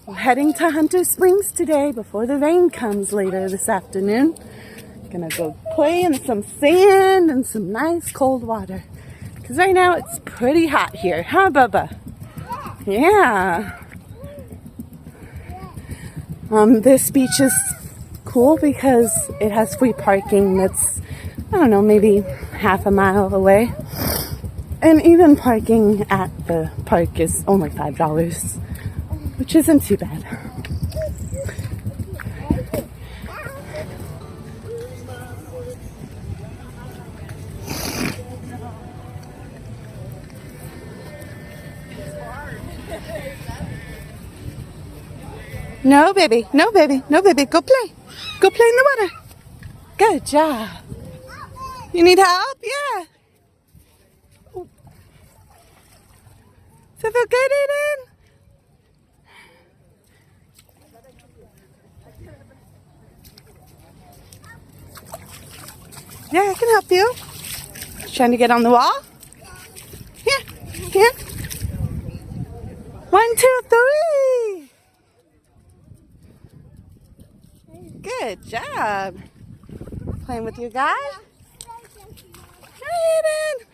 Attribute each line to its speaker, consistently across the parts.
Speaker 1: We're heading to Hunter Springs today before the rain comes later this afternoon. Gonna go play in some sand and some nice cold water. Because right now it's pretty hot here, huh, Bubba? Yeah. This beach is cool because it has free parking that's, I don't know, maybe half a mile away. And even parking at the park is only $5, which isn't too bad. No, baby. No, baby. No, baby. Go play. Go play in the water. Good job. You need help? Yeah. Does it feel good, Aiden? Yeah, I can help you. Trying to get on the wall? Here. Here. 1, 2, 3. Good job. Playing with your guy? Hi, Aiden.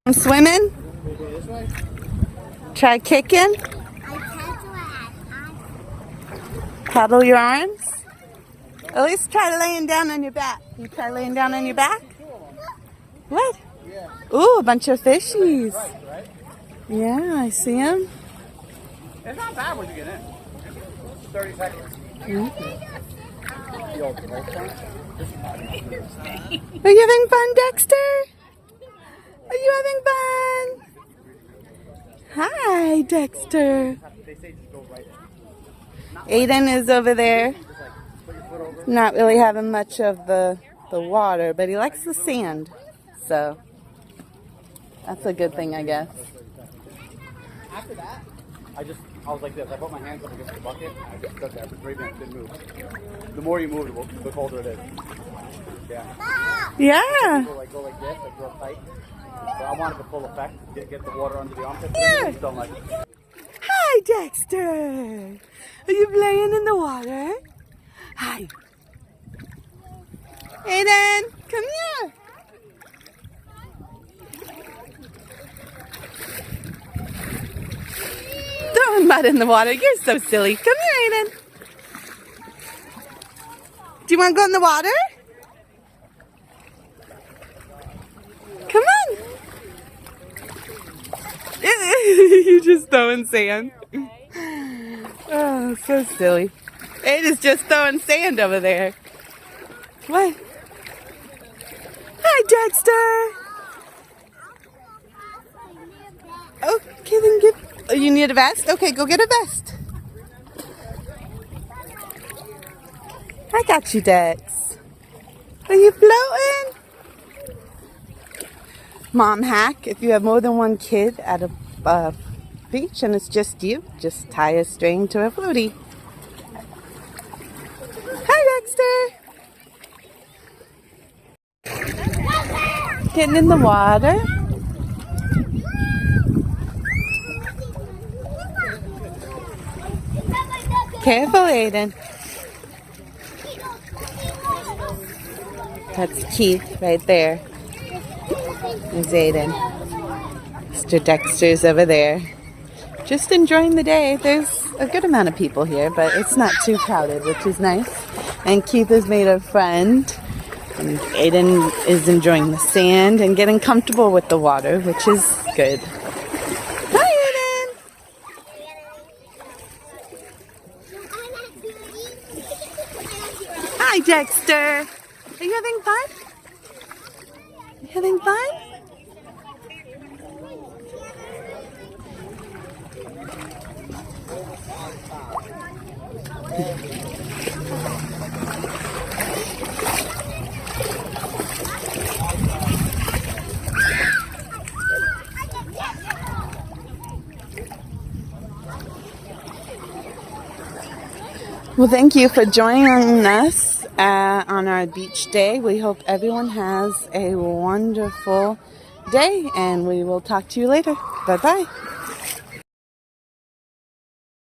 Speaker 1: I'm swimming. Try kicking. Paddle your arms. At least try laying down on your back. You try laying down on your back? What? Ooh, a bunch of fishies. Yeah, I see them.
Speaker 2: It's not bad when you get in. 30 seconds.
Speaker 1: Are you having fun, Dexter? Are you having fun? Hi, Dexter. Aiden is over there. Not really having much of the water, but he likes the sand. So that's a good thing, I guess.
Speaker 2: After that, I was like this. I put my hands up against the bucket, and I just stood there for 3 minutes, didn't move. The more you move, the colder it is. Yeah.
Speaker 1: Yeah.
Speaker 2: Go like this, like real tight. So I wanted the full effect, get the water under the armpits.
Speaker 1: Yeah.
Speaker 2: Don't like it.
Speaker 1: Hi, Dexter. Are you playing in the water? Hi. Aiden, come here. Throwing mud in the water. You're so silly. Come here, Aiden. Do you want to go in the water? Come on. You're just throwing sand. Oh, so silly. Aiden's just throwing sand over there. What? Hi, Dexter. Okay, then get... Oh, you need a vest? Okay, go get a vest. I got you, Dex. Are you floating? Mom hack, if you have more than one kid at a beach and it's just you, just tie a string to a floaty. Hi, Dexter. Getting in the water. Careful, Aiden. That's Keith right there. There's Aiden. Mr. Dexter's over there. Just enjoying the day. There's a good amount of people here, but it's not too crowded, which is nice. And Keith has made a friend. And Aiden is enjoying the sand and getting comfortable with the water, which is good. Hi, Aiden! Hi, Dexter! Are you having fun? You having fun? Well, thank you for joining us on our beach day. We hope everyone has a wonderful day, and we will talk to you later. Bye-bye.